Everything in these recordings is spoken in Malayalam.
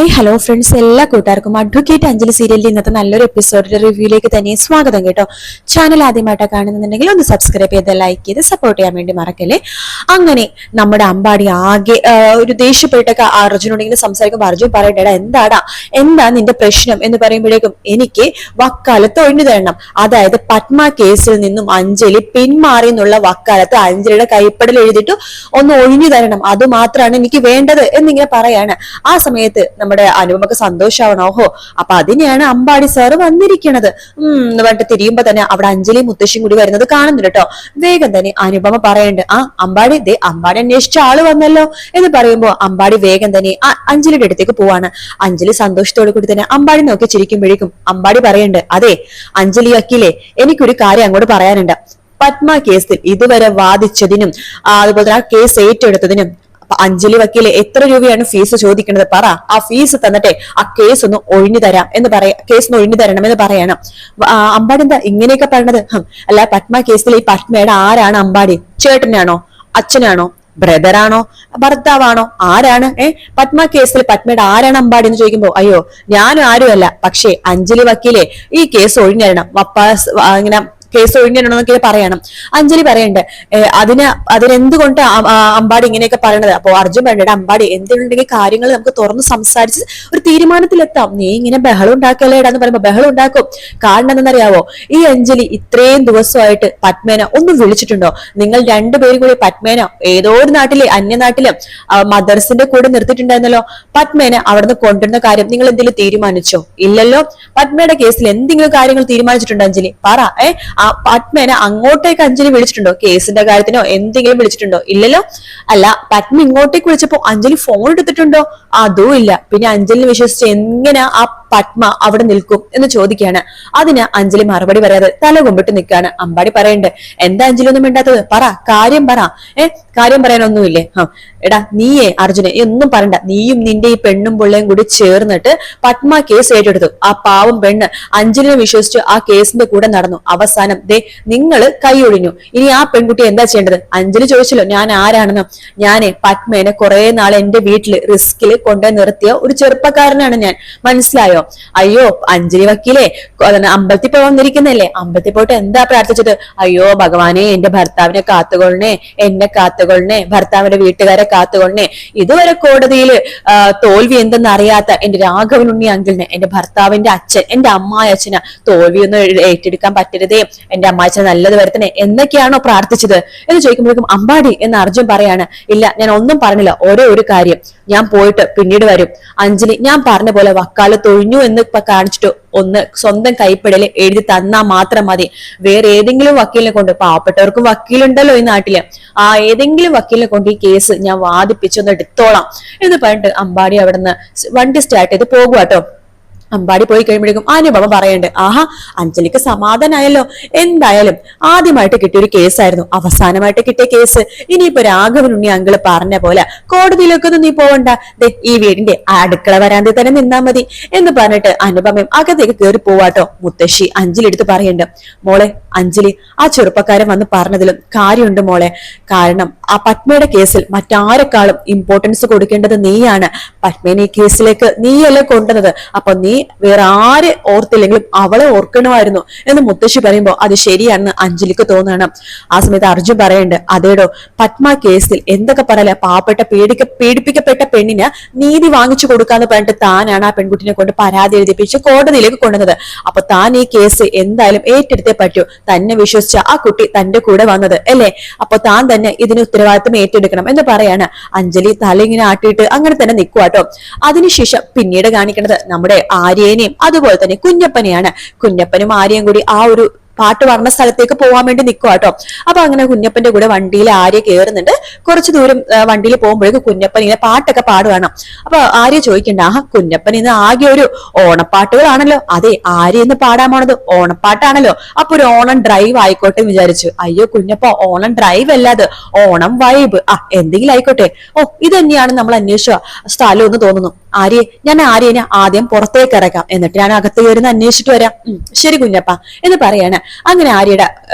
ഹായ് ഹലോ ഫ്രണ്ട്സ്, എല്ലാ കൂട്ടുകാർക്കും അഡ്വക്കേറ്റ് അഞ്ജലി സീരിയലിൽ ഇന്നത്തെ നല്ലൊരു എപ്പിസോഡിന്റെ റിവ്യൂയിലേക്ക് തന്നെ സ്വാഗതം കേട്ടോ. ചാനൽ ആദ്യമായിട്ടാണ് കാണുന്നുണ്ടെങ്കിൽ ഒന്ന് സബ്സ്ക്രൈബ് ചെയ്ത് ലൈക്ക് ചെയ്ത് സപ്പോർട്ട് ചെയ്യാൻ വേണ്ടി മറക്കല്ലേ. അങ്ങനെ നമ്മുടെ അമ്പാടി ആകെ ഒരു ദേഷ്യപ്പെട്ടൊക്കെ അർജുനോട് ഇങ്ങനെ സംസാരിക്കുമ്പോൾ അർജുൻ പറയട്ടെടാ, എന്താ നിന്റെ പ്രശ്നം എന്ന് പറയുമ്പോഴേക്കും എനിക്ക് വക്കാലത്ത് ഒഴിഞ്ഞു തരണം, അതായത് പത്മ കേസിൽ നിന്നും അഞ്ജലി പിന്മാറി എന്നുള്ള വക്കാലത്ത് അഞ്ജലിയുടെ കൈപ്പടൽ എഴുതിയിട്ട് ഒന്ന് ഒഴിഞ്ഞു തരണം, അത് മാത്രമാണ് എനിക്ക് വേണ്ടത് എന്നിങ്ങനെ പറയാണ്. ആ സമയത്ത് നമ്മുടെ അനുപമക്ക് സന്തോഷാവണം. ഓഹോ, അപ്പൊ അതിനെയാണ് അമ്പാടി സാറ് വന്നിരിക്കണത് എന്ന് പറഞ്ഞിട്ട് തിരിയുമ്പോ തന്നെ അവിടെ അഞ്ജലി മുത്തശ്ശിയും കൂടി വരുന്നത് കാണുന്നുണ്ട് കേട്ടോ. വേഗം തന്നെ അനുപമ പറയണ്ട്, അമ്പാടി അന്വേഷിച്ച ആള് വന്നല്ലോ എന്ന് പറയുമ്പോ അമ്പാടി വേഗം തന്നെ അഞ്ജലിയുടെ അടുത്തേക്ക് പോവാണ്. അഞ്ജലി സന്തോഷത്തോടു കൂടി തന്നെ അമ്പാടി നോക്കി ചിരിക്കുമ്പോഴേക്കും അമ്പാടി പറയണ്ട്, അതെ അഞ്ജലി വക്കീലേ, എനിക്കൊരു കാര്യം അങ്ങോട്ട് പറയാനുണ്ട്. പത്മ കേസിൽ ഇതുവരെ വാദിച്ചതിനും അതുപോലെ തന്നെ ആ കേസ് ഏറ്റെടുത്തതിനും അഞ്ജലി വക്കീല് എത്ര രൂപയാണ് ഫീസ് ചോദിക്കുന്നത്? പറ, ആ ഫീസ് തന്നിട്ടെ ആ കേസ് ഒന്ന് ഒഴിഞ്ഞു തരാം എന്ന് കേസിന് ഒഴിഞ്ഞു തരണം എന്ന് പറയണം. അമ്പാടി എന്താ ഇങ്ങനെയൊക്കെ പറഞ്ഞത്? അല്ല, പത്മ കേസിൽ ഈ പത്മയുടെ ആരാണ് അമ്പാടി? ചേട്ടനാണോ, അച്ഛനാണോ, ബ്രദറാണോ, ഭർത്താവാണോ, ആരാണ്? പത്മ കേസിൽ പത്മയുടെ ആരാണ് അമ്പാടി എന്ന് ചോദിക്കുമ്പോ അയ്യോ ഞാനും ആരുമല്ല, പക്ഷേ അഞ്ജലി വക്കീലെ ഈ കേസ് ഒഴിഞ്ഞു തരണം, ഇങ്ങനെ കേസ് ഒഴിഞ്ഞിടണമെന്നൊക്കെ പറയണം. അഞ്ജലി പറയണ്ട്, അതിനെന്തുകൊണ്ട് അമ്പാടി ഇങ്ങനെയൊക്കെ പറയണത്? അപ്പൊ അർജുൻ പറയണ്ട, അമ്പാടി എന്തുണ്ടെങ്കിൽ കാര്യങ്ങൾ നമുക്ക് തുറന്ന് സംസാരിച്ച് ഒരു തീരുമാനത്തിലെത്താം, നീ ഇങ്ങനെ ബഹളം ഉണ്ടാക്കല്ലേടാന്ന് പറയുമ്പോ ബഹളം ഉണ്ടാക്കും. കാരണം എന്തെന്നറിയാവോ, ഈ അഞ്ജലി ഇത്രയും ദിവസമായിട്ട് പത്മേന ഒന്ന് വിളിച്ചിട്ടുണ്ടോ? നിങ്ങൾ രണ്ടുപേരും കൂടി പത്മേന ഏതോ ഒരു നാട്ടിലെ അന്യനാട്ടില് മദർസിന്റെ കൂടെ നിർത്തിയിട്ടുണ്ടായിരുന്നല്ലോ. പത്മേന അവിടുന്ന് കൊണ്ടുവരുന്ന കാര്യം നിങ്ങൾ എന്തെങ്കിലും തീരുമാനിച്ചോ? ഇല്ലല്ലോ. പത്മയുടെ കേസിൽ എന്തെങ്കിലും കാര്യങ്ങൾ തീരുമാനിച്ചിട്ടുണ്ടോ അഞ്ജലി? പറ. പത്മേനെ അങ്ങോട്ടേക്ക് അഞ്ജലി വിളിച്ചിട്ടുണ്ടോ? കേസിന്റെ കാര്യത്തിനോ എന്തെങ്കിലും വിളിച്ചിട്ടുണ്ടോ? ഇല്ലല്ലോ. അല്ല, പത്മ ഇങ്ങോട്ടേക്ക് വിളിച്ചപ്പോ അഞ്ജലി ഫോൺ എടുത്തിട്ടുണ്ടോ? അതും ഇല്ല. പിന്നെ അഞ്ജലിനെ വിശ്വസിച്ച് എങ്ങനെ ആ പത്മ അവിടെ നിൽക്കും എന്ന് ചോദിക്കുകയാണ്. അതിന് അഞ്ജലി മറുപടി പറയാതെ തല കൊമ്പിട്ട് നിൽക്കുകയാണ്. അമ്പാടി പറയണ്ട്, എന്താ അഞ്ജലി ഒന്നും മിണ്ടാത്തത്? പറ, കാര്യം പറ. കാര്യം പറയാനൊന്നുമില്ലേ? എടാ നീയേ അർജുനെ ഒന്നും പറയണ്ട, നീയും നിന്റെ ഈ പെണ്ണും പിള്ളയും കൂടി ചേർന്നിട്ട് പത്മ കേസ് ഏറ്റെടുത്തു. ആ പാവം പെണ്ണ് അഞ്ജലിനെ വിശ്വസിച്ച് ആ കേസിന്റെ കൂടെ നടന്നു. അവസാനം നിങ്ങള് കൈയൊഴിഞ്ഞു. ഇനി ആ പെൺകുട്ടി എന്താ ചെയ്യേണ്ടത്? അഞ്ജലി ചോദിച്ചല്ലോ ഞാൻ ആരാണെന്ന്. ഞാനേ പത്മേനെ കുറെ നാൾ എന്റെ വീട്ടില് റിസ്കില് കൊണ്ടു നിർത്തിയ ഒരു ചെറുപ്പക്കാരനാണ് ഞാൻ, മനസ്സിലായോ? അയ്യോ അഞ്ജലി വക്കീലേ, അമ്പലത്തിൽ പോയി വന്നിരിക്കുന്നല്ലേ, അമ്പലത്തിൽ പോയിട്ട് എന്താ പ്രാർത്ഥിച്ചത്? അയ്യോ ഭഗവാനെ, എന്റെ ഭർത്താവിനെ കാത്തുകൊള്ളണേ, എന്നെ കാത്തുകൊള്ളണേ, ഭർത്താവിന്റെ വീട്ടുകാരെ കാത്തുകൊള്ളണേ. ഇതുവരെ കോടതിയിൽ തോൽവി എന്തെന്ന് അറിയാത്ത എന്റെ രാഘവൻ ഉണ്ണി അങ്കിളിനെ, എന്റെ ഭർത്താവിന്റെ അച്ഛൻ, എന്റെ അമ്മായി അച്ഛന് തോൽവിയൊന്നും ഏറ്റെടുക്കാൻ പറ്റരുതേ, എന്റെ അമ്മാച്ചനെ നല്ലത് വരുത്തണേ എന്നൊക്കെയാണോ പ്രാർത്ഥിച്ചത് എന്ന് ചോദിക്കുമ്പോഴേക്കും അമ്പാടി എന്ന് അർജുൻ പറയാണ്, ഇല്ല ഞാൻ ഒന്നും പറഞ്ഞില്ല, ഒരേ ഒരു കാര്യം, ഞാൻ പോയിട്ട് പിന്നീട് വരും. അഞ്ജലി ഞാൻ പറഞ്ഞ പോലെ വക്കാലത്ത് ഒഴിഞ്ഞു എന്ന് കാണിച്ചിട്ട് ഒന്ന് സ്വന്തം കൈപ്പിടല് എഴുതി തന്നാ മാത്രം മതി. വേറെ ഏതെങ്കിലും വക്കീലിനെ കൊണ്ട്, പാവപ്പെട്ടവർക്കും വക്കീലുണ്ടല്ലോ ഈ നാട്ടില്, ആ ഏതെങ്കിലും വക്കീലിനെ കൊണ്ട് ഈ കേസ് ഞാൻ വാദിപ്പിച്ചൊന്ന് എടുത്തോളാം എന്ന് പറഞ്ഞിട്ട് അമ്പാടി അവിടുന്ന് വണ്ടി സ്റ്റാർട്ട് ചെയ്ത് പോകുവാട്ടോ. അമ്പാടി പോയി കഴിയുമ്പോഴേക്കും അനുപമ പറയണ്ട്, ആഹാ അഞ്ജലിക്ക് സമാധാനായല്ലോ, എന്തായാലും ആദ്യമായിട്ട് കിട്ടിയൊരു കേസായിരുന്നു, അവസാനമായിട്ട് കിട്ടിയ കേസ്. ഇനിയിപ്പോ രാഘവൻ ഉണ്ണി അങ്കിള് പറഞ്ഞ പോലെ കോടതിയിലൊക്കെ ഒന്നും നീ പോവണ്ട, ഈ വീടിന്റെ അടുക്കള വരാന്തി തന്നെ നിന്നാ മതി എന്ന് പറഞ്ഞിട്ട് അനുപമയും അകത്തേക്ക് കയറി പോവാട്ടോ. മുത്തശ്ശി അഞ്ജലി എടുത്ത് പറയണ്ട്, മോളെ അഞ്ജലി, ആ ചെറുപ്പക്കാരൻ വന്ന് പറഞ്ഞതിലും കാര്യമുണ്ട് മോളെ. കാരണം ആ പത്മയുടെ കേസിൽ മറ്റാരെക്കാളും ഇമ്പോർട്ടൻസ് കൊടുക്കേണ്ടത് നീയാണ്. പത്മേനെ ഈ കേസിലേക്ക് നീയല്ലേ കൊണ്ടുവന്നത്, അപ്പൊ നീ വേറെ ആരെ ഓർത്തില്ലെങ്കിലും അവളെ ഓർക്കണമായിരുന്നു എന്ന് മുത്തശ്ശി പറയുമ്പോ അത് ശരിയാണെന്ന് അഞ്ജലിക്ക് തോന്നണം. ആ സമയത്ത് അർജുൻ പറയണ്ട്, അതേടോ പത്മ കേസിൽ എന്തൊക്കെ പറയല, പാവപ്പെട്ട പീഡിപ്പിക്കപ്പെട്ട പെണ്ണിന് നീതി വാങ്ങിച്ചു കൊടുക്കാന്ന് പറഞ്ഞിട്ട് താനാണ് ആ പെൺകുട്ടിനെ കൊണ്ട് പരാതി എഴുതിപ്പിച്ച് കോടതിയിലേക്ക് കൊണ്ടുവന്നത്. അപ്പൊ താൻ ഈ കേസ് എന്തായാലും ഏറ്റെടുത്തേ പറ്റൂ, തന്നെ വിശ്വസിച്ച ആ കുട്ടി തന്റെ കൂടെ വന്നത് അല്ലേ, അപ്പൊ താൻ തന്നെ ഇതിന് ഉത്തരവാദിത്വം ഏറ്റെടുക്കണം എന്ന് പറയാണ്. അഞ്ജലി തല ഇങ്ങനെ ആട്ടിയിട്ട് അങ്ങനെ തന്നെ നിൽക്കുവാട്ടോ. അതിനുശേഷം പിന്നീട് കാണിക്കുന്നത് നമ്മുടെ ആര്യനെയും അതുപോലെ തന്നെ കുഞ്ഞപ്പനെയാണ്. കുഞ്ഞപ്പനും ആര്യയും കൂടി ആ ഒരു പാട്ട് പറഞ്ഞ സ്ഥലത്തേക്ക് പോകാൻ വേണ്ടി നിൽക്കുക കേട്ടോ. അപ്പൊ അങ്ങനെ കുഞ്ഞപ്പന്റെ കൂടെ വണ്ടിയിൽ ആര്യ കയറുന്നുണ്ട്. കുറച്ചു ദൂരം വണ്ടിയിൽ പോകുമ്പോഴേക്കും കുഞ്ഞപ്പൻ ഇങ്ങനെ പാട്ടൊക്കെ പാടുവാണ്. അപ്പൊ ആര്യ ചോദിക്കണ്ട, കുഞ്ഞപ്പൻ ഇന്ന് ആകെ ഒരു ഓണപ്പാട്ടുകളാണല്ലോ. അതെ, ആര്യ ഇന്ന് പാടാൻ പോണത് ഓണപ്പാട്ടാണല്ലോ, അപ്പൊ ഒരു ഓണം ഡ്രൈവ് ആയിക്കോട്ടെ എന്ന് വിചാരിച്ചു. അയ്യോ കുഞ്ഞപ്പ, ഓണം ഡ്രൈവ് അല്ലാതെ ഓണം വൈബ്, എന്തെങ്കിലും ആയിക്കോട്ടെ. ഇത് തന്നെയാണ് നമ്മൾ അന്വേഷിച്ച സ്ഥലം എന്ന് തോന്നുന്നു. ഞാൻ ആര്യനെ ആദ്യം പുറത്തേക്ക് ഇറക്കാം, എന്നിട്ട് ഞാൻ അകത്ത് കയറുന്ന അന്വേഷിച്ചിട്ട് വരാം. ശരി കുഞ്ഞപ്പ എന്ന് പറയാണ്. അങ്ങനെ ആര്യയുടെ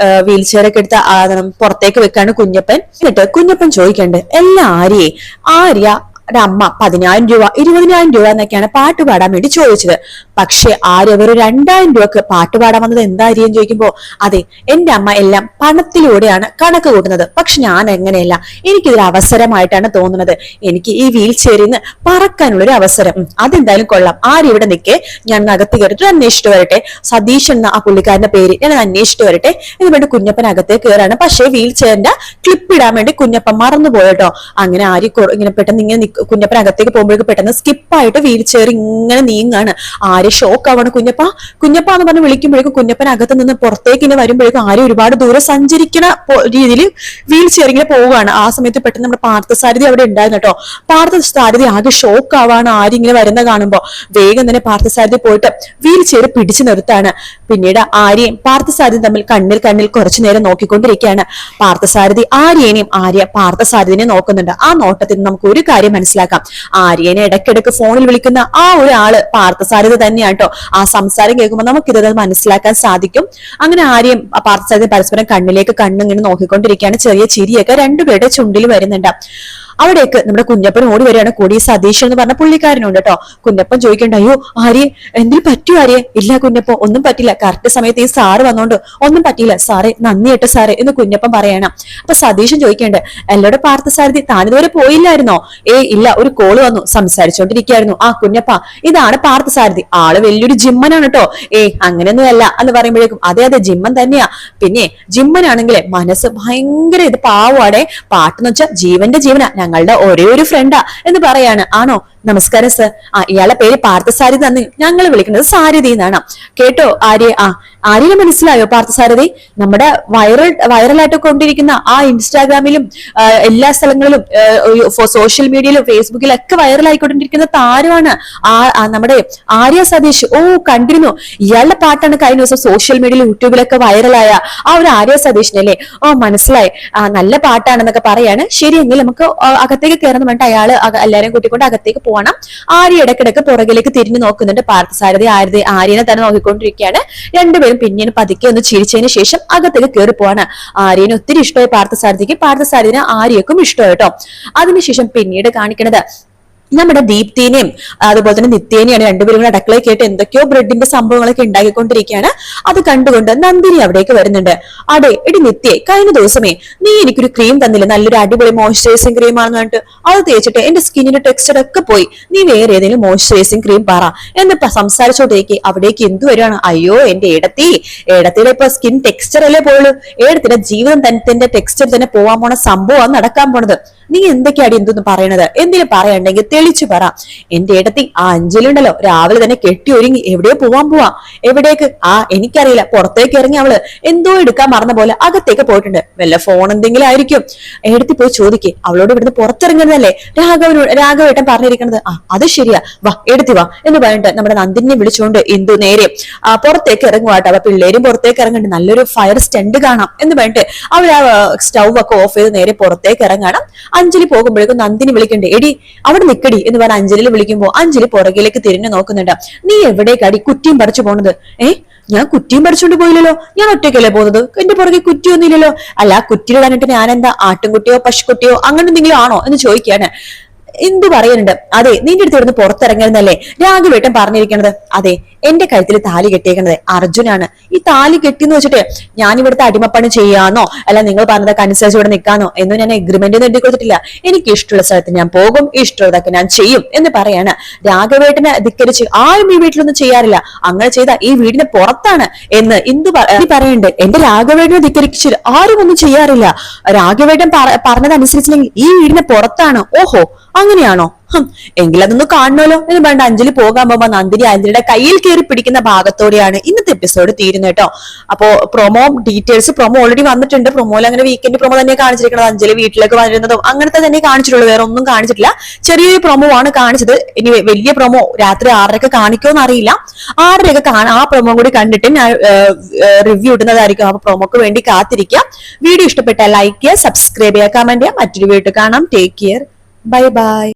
വീൽ ചെയറൊക്കെ എടുത്ത് പുറത്തേക്ക് വെക്കാണ് കുഞ്ഞപ്പൻ. എന്നിട്ട് കുഞ്ഞപ്പൻ ചോദിക്കണ്ട്, എല്ലാ ആര്യ അമ്മ 10,000 രൂപ 20,000 രൂപ എന്നൊക്കെയാണ് പാട്ട് പാടാൻ വേണ്ടി ചോദിച്ചത്. പക്ഷെ ആര്യവർ 2,000 രൂപക്ക് പാട്ട് പാടാൻ വന്നത് എന്താ കാര്യം ചോദിക്കുമ്പോ, അതെ എന്റെ അമ്മ എല്ലാം പണത്തിലൂടെയാണ് കണക്ക് കൂട്ടുന്നത്, പക്ഷെ ഞാൻ എങ്ങനെയല്ല, എനിക്കിതൊരു അവസരമായിട്ടാണ് തോന്നുന്നത്. എനിക്ക് ഈ വീൽ ചെയറിൽ നിന്ന് പറക്കാനുള്ള ഒരു അവസരം, അതെന്തായാലും കൊള്ളാം. ആര്യ ഇവിടെ നിൽക്കേ, ഞാൻ അകത്ത് കയറിട്ട് അന്വേഷിച്ചിട്ട് വരട്ടെ, സതീഷ് എന്ന ആ പുള്ളിക്കാരന്റെ പേര് ഞാൻ അന്വേഷിച്ചിട്ട് വരട്ടെ എന്ന് വേണ്ടി കുഞ്ഞപ്പൻ അകത്തേക്ക് കയറാണ്. പക്ഷേ വീൽ ചെയറിന്റെ ക്ലിപ്പ് ഇടാൻ വേണ്ടി കുഞ്ഞപ്പൻ മറന്നു പോയട്ടോ. അങ്ങനെ ആര്യ ഇങ്ങനെ പെട്ടെന്ന് ഇങ്ങനെ കുഞ്ഞപ്പൻ അകത്തേക്ക് പോകുമ്പോഴേക്ക് പെട്ടെന്ന് സ്കിപ്പായിട്ട് വീൽ ചെയർ ഇങ്ങനെ നീങ്ങാണ്. ആര്യ ഷോക്ക് ആവാണ്. കുഞ്ഞപ്പ കുഞ്ഞപ്പ എന്ന് പറഞ്ഞ് വിളിക്കുമ്പോഴേക്കും കുഞ്ഞപ്പൻ അകത്ത് നിന്ന് പുറത്തേക്ക് ഇങ്ങനെ വരുമ്പോഴേക്കും ആര്യ ഒരുപാട് ദൂരം സഞ്ചരിക്കുന്ന രീതിയിൽ വീൽ ചെയർ ഇങ്ങനെ പോവുകയാണ്. ആ സമയത്ത് പെട്ടെന്ന് നമ്മുടെ പാർത്ഥസാരഥി അവിടെ ഉണ്ടായിരുന്നു കേട്ടോ. പാർത്ഥസാരഥി ആകെ ഷോക്ക് ആവാണ് ആര്യ ഇങ്ങനെ വരുന്ന കാണുമ്പോ. വേഗം തന്നെ പാർത്ഥസാരഥി പോയിട്ട് വീൽ ചെയർ പിടിച്ചു നിർത്താണ്. പിന്നീട് ആര്യയും പാർത്ഥസാരഥിയും തമ്മിൽ കണ്ണിൽ കുറച്ചു നേരം നോക്കിക്കൊണ്ടിരിക്കുകയാണ്. പാർത്ഥസാരഥി ആര്യനെയും ആര്യ പാർത്ഥസാരഥിനെ നോക്കുന്നുണ്ട്. ആ നോട്ടത്തിൽ നമുക്ക് ഒരു കാര്യം മനസ്സിലാക്കാം. ആര്യനെ ഇടയ്ക്കിടയ്ക്ക് ഫോണിൽ വിളിക്കുന്ന ആ ഒരാള് പാർത്ഥസാരഥി തന്നെയാണ് കേട്ടോ. ആ സംസാരം കേൾക്കുമ്പോൾ നമുക്കിത് മനസ്സിലാക്കാൻ സാധിക്കും. അങ്ങനെ ആര്യം പാർത്ഥസാരഥി പരസ്പരം കണ്ണിലേക്ക് കണ്ണിങ്ങനെ നോക്കിക്കൊണ്ടിരിക്കുകയാണ്. ചെറിയ ചിരിയൊക്കെ രണ്ടുപേരുടെ ചുണ്ടിൽ വരുന്നുണ്ട്. അവിടേക്ക് നമ്മുടെ കുഞ്ഞപ്പൻ ഓടി വരികയാണ്. കൂടി സതീഷ് എന്ന് പറഞ്ഞ പുള്ളിക്കാരനുണ്ട് കേട്ടോ. കുഞ്ഞപ്പൻ ചോദിക്കണ്ട, അയ്യോ ആര്യ എന്തെങ്കിലും പറ്റുമോ ആര്യ? ഇല്ല കുഞ്ഞപ്പൻ ഒന്നും പറ്റില്ല, കറക്റ്റ് സമയത്ത് ഈ സാറ് വന്നോണ്ട് ഒന്നും പറ്റിയില്ല സാറേ, നന്ദി കേട്ടോ സാറേ എന്ന് കുഞ്ഞപ്പൻ പറയണം. അപ്പൊ സതീശൻ ചോദിക്കണ്ട്, എല്ലോടെ പാർത്ഥസാരഥി താനിതുവരെ പോയില്ലായിരുന്നോ? ഇല്ല, ഒരു കോള് വന്നു, സംസാരിച്ചോണ്ടിരിക്കുകയായിരുന്നു. ആ കുഞ്ഞപ്പ ഇതാണ് പാർത്ഥസാരഥി, ആള് വലിയൊരു ജിമ്മനാണ് കേട്ടോ. അങ്ങനെയൊന്നും അല്ല എന്ന് പറയുമ്പോഴേക്കും അതെ ജിമ്മൻ തന്നെയാ. പിന്നെ ജിമ്മനാണെങ്കിലേ മനസ്സ് ഭയങ്കര ഇത് പാവാടെ, പാട്ടെന്ന് വെച്ചാൽ ജീവന്റെ ജീവനാ, ഞങ്ങളുടെ ഒരേ ഒരു ഫ്രണ്ടാ എന്ന് പറയാണ്. ആണോ? നമസ്കാരം സർ. ഇയാളെ പേര് പാർത്ഥസാരഥി തന്നെ, ഞങ്ങൾ വിളിക്കുന്നത് സാരഥി എന്നാണ്. കേട്ടോ ആര്യ? ആര്യനെ മനസ്സിലായോ പാർത്ഥസാരഥി? നമ്മുടെ വൈറലായിട്ട് കൊണ്ടിരിക്കുന്ന ആ ഇൻസ്റ്റാഗ്രാമിലും എല്ലാ സ്ഥലങ്ങളിലും സോഷ്യൽ മീഡിയയിലും ഫേസ്ബുക്കിലും ഒക്കെ വൈറലായിക്കൊണ്ടിരിക്കുന്ന താരമാണ് നമ്മുടെ ആര്യ സതീഷ്. കണ്ടിരുന്നു, ഇയാളുടെ പാട്ടാണ് കഴിഞ്ഞ ദിവസം സോഷ്യൽ മീഡിയയിൽ യൂട്യൂബിലൊക്കെ വൈറലായ ആ ഒരു ആര്യ സതീഷിനല്ലേ? മനസ്സിലായി, നല്ല പാട്ടാണെന്നൊക്കെ പറയാണ്. ശരിയെങ്കിൽ നമുക്ക് അകത്തേക്ക് കയറുന്ന വേണ്ട അയാള് എല്ലാരെയും കൂട്ടിക്കൊണ്ട് അകത്തേക്ക് പോകണം. ആര്യ ഇടക്കിടക്ക് പുറകിലേക്ക് തിരിഞ്ഞു നോക്കുന്നുണ്ട്. പാർത്ഥസാരഥി ആര്യനെ തന്നെ നോക്കിക്കൊണ്ടിരിക്കുകയാണ്. രണ്ടുപേരും പിന്നീട് പതുക്കെ ഒന്ന് ചിരിച്ചതിന് ശേഷം അകത്തേക്ക് കയറി പോവാണ്. ആര്യനെ ഒത്തിരി ഇഷ്ടമായി പാർത്ഥസാരഥിക്ക്, പാർത്ഥസാരഥിനെ ആര്യക്കും ഇഷ്ടമായി കേട്ടോ. അതിനുശേഷം പിന്നീട് കാണിക്കുന്നത് നമ്മുടെ ദീപ്തിനെയും അതുപോലെ തന്നെ നിത്യേനെയാണ്. രണ്ടുപേരും കൂടെ അടുക്കളയിൽ കേട്ട് എന്തൊക്കെയോ ബ്രെഡിന്റെ സംഭവങ്ങളൊക്കെ ഉണ്ടാക്കിക്കൊണ്ടിരിക്കുകയാണ്. അത് കണ്ടുകൊണ്ട് നന്ദിനി അവിടേക്ക് വരുന്നുണ്ട്. അടേ എടി നിത്യേ, കഴിഞ്ഞ ദിവസമേ നീ എനിക്കൊരു ക്രീം തന്നില്ല, നല്ലൊരു അടിപൊളി മോയ്സ്ചറൈസിങ് ക്രീം ആണെന്ന് പറഞ്ഞിട്ട് അത് തേച്ചിട്ട് എന്റെ സ്കിന്നിന്റെ ടെക്സ്ചർ ഒക്കെ പോയി, നീ വേറെ ഏതെങ്കിലും മോയ്സ്ചറൈസിങ് ക്രീം പറ എന്ന് സംസാരിച്ചോട്ടേക്ക് അവിടേക്ക് എന്ത് വരികയാണ്? അയ്യോ എന്റെ ഏടത്തിയുടെ ഇപ്പൊ സ്കിൻ ടെക്സ്ചർ അല്ലേ പോയുള്ളൂ, ഏടത്തിന്റെ ജീവിതം തന്നെ ടെക്സ്ചർ തന്നെ പോവാൻ പോണ സംഭവം നടക്കാൻ പോണത്. നീ എന്തൊക്കെയാണ് എന്തൊന്ന് പറയണത്? എന്തിനു പറയണ്ടെങ്കിൽ തെളിച്ചു പറ. എന്റെ ഏടത്തി ആ അഞ്ജലി ഉണ്ടല്ലോ, രാവിലെ തന്നെ കെട്ടി ഒരുങ്ങി എവിടെയോ പോവാ. എവിടേക്ക്? എനിക്കറിയില്ല, പുറത്തേക്ക് ഇറങ്ങി അവള് എന്തോ എടുക്കാൻ മറന്ന പോലെ അകത്തേക്ക് പോയിട്ടുണ്ട്. വല്ല ഫോൺ എന്തെങ്കിലും ആയിരിക്കും. ഏടത്തി പോയി ചോദിക്കേ, അവളോട് ഇവിടുന്ന് പുറത്തിറങ്ങുന്നതല്ലേ രാഘവേട്ടൻ പറഞ്ഞിരിക്കുന്നത്. അത് ശരിയാ, വാ എടുത്തി വാ എന്ന് പറഞ്ഞിട്ട് നമ്മുടെ നന്ദിനെ വിളിച്ചുകൊണ്ട് ഇന്ദു നേരെ പുറത്തേക്ക് ഇറങ്ങുവാട്ടോ. അപ്പൊ പിള്ളേരും പുറത്തേക്ക് ഇറങ്ങുന്നുണ്ട്, നല്ലൊരു ഫയർ സ്റ്റണ്ട് കാണാം എന്ന് പറഞ്ഞിട്ട് അവർ ആ സ്റ്റൗ ഒക്കെ ഓഫ് ചെയ്ത് നേരെ പുറത്തേക്ക് ഇറങ്ങണം. അഞ്ജലി പോകുമ്പോഴേക്കും നന്ദിനി വിളിക്കണ്ടേ, എടി അവിടെ നിക്കടി എന്ന് പറഞ്ഞ അഞ്ജലി വിളിക്കുമ്പോ അഞ്ജലി പുറകിലേക്ക് തിരിഞ്ഞു നോക്കുന്നുണ്ട്. നീ എവിടേക്കടി കുറ്റിയും പറിച്ചു പോണത്? ഞാൻ കുറ്റിയും പറിച്ചുകൊണ്ട് പോയില്ലല്ലോ, ഞാൻ ഒറ്റയ്ക്കല്ലേ പോകുന്നത്, എന്റെ പുറകെ കുറ്റിയൊന്നും ഇല്ലല്ലോ. അല്ല കുറ്റിയിടാനിട്ട് ഞാൻ എന്താ ആട്ടുംകുട്ടിയോ പശുക്കുട്ടിയോ അങ്ങനെ എന്തെങ്കിലും ആണോ എന്ന് ചോദിക്കാണ്. എന്ത് പറയുന്നുണ്ട്? അതെ നിന്റെ അടുത്ത് ഇവിടുന്ന് പുറത്തിറങ്ങരുന്നല്ലേ രാഘവേട്ടൻ പറഞ്ഞിരിക്കണത്? അതെ എന്റെ കഴുത്തിൽ താലി കെട്ടിയേക്കണത് അർജുനാണ്. ഈ താലി കെട്ടിന്ന് വെച്ചിട്ട് ഞാൻ ഇവിടുത്തെ അടിമപ്പണി ചെയ്യാന്നോ അല്ല നിങ്ങൾ പറഞ്ഞതൊക്കെ അനുസരിച്ച് ഇവിടെ നിൽക്കാനോ എന്നും ഞാൻ എഗ്രിമെന്റ് ഒന്നും എഴുതി കൊടുത്തിട്ടില്ല. എനിക്ക് ഇഷ്ടമുള്ള സ്ഥലത്ത് ഞാൻ പോകും, ഇഷ്ടമുള്ളതൊക്കെ ഞാൻ ചെയ്യും എന്ന് പറയാണ്. രാഘവേട്ടനെ ധിക്കരിച്ച് ആരും ഈ വീട്ടിലൊന്നും ചെയ്യാറില്ല, അങ്ങനെ ചെയ്ത ഈ വീടിന് പുറത്താണ് എന്ന് ഇന്ദു പറയുന്നുണ്ട്. എന്റെ രാഘവേട്ടനെ ധിക്കരിച്ച് ആരും ഒന്നും ചെയ്യാറില്ല, രാഘവേട്ടൻ പറഞ്ഞതനുസരിച്ചില്ലെങ്കിൽ ഈ വീടിന് പുറത്താണ്. ഓഹോ അങ്ങനെയാണോ? എങ്കിലതൊന്ന് കാണണമല്ലോ എന്ന് പറഞ്ഞ അഞ്ജലി പോകാൻ പോകുമ്പോ നന്ദിനി അഞ്ജലിയുടെ കയ്യിൽ കയറി പിടിക്കുന്ന ഭാഗത്തോടെയാണ് ഇന്നത്തെ എപ്പിസോഡ് തീരുന്നത് കേട്ടോ. അപ്പോ പ്രൊമോ ഓൾറെഡി വന്നിട്ടുണ്ട്. പ്രൊമോയിൽ അങ്ങനെ വീക്കെൻഡ് പ്രൊമോ തന്നെ കാണിച്ചിരിക്കുന്നത്. അഞ്ജലി വീട്ടിലേക്ക് വരുന്നതും അങ്ങനത്തെ തന്നെ കാണിച്ചിട്ടുള്ളൂ, വേറെ ഒന്നും കാണിച്ചിട്ടില്ല. ചെറിയൊരു പ്രൊമോ ആണ് കാണിച്ചത്. ഇനി വലിയ പ്രൊമോ രാത്രി 6:30 കാണിക്കുമോന്ന് അറിയില്ല. 6:30 ആ പ്രൊമോ കൂടി കണ്ടിട്ട് ഞാൻ റിവ്യൂ ഇടുന്നതായിരിക്കും. അപ്പൊ പ്രൊമോക്ക് വേണ്ടി കാത്തിരിക്കാം. വീഡിയോ ഇഷ്ടപ്പെട്ടാൽ ലൈക്ക് ചെയ്യുക, സബ്സ്ക്രൈബ് ചെയ്യുക, കമന്റ് ചെയ്യുക. മറ്റൊരു വീഡിയോ കാണാം. Take care, bye bye.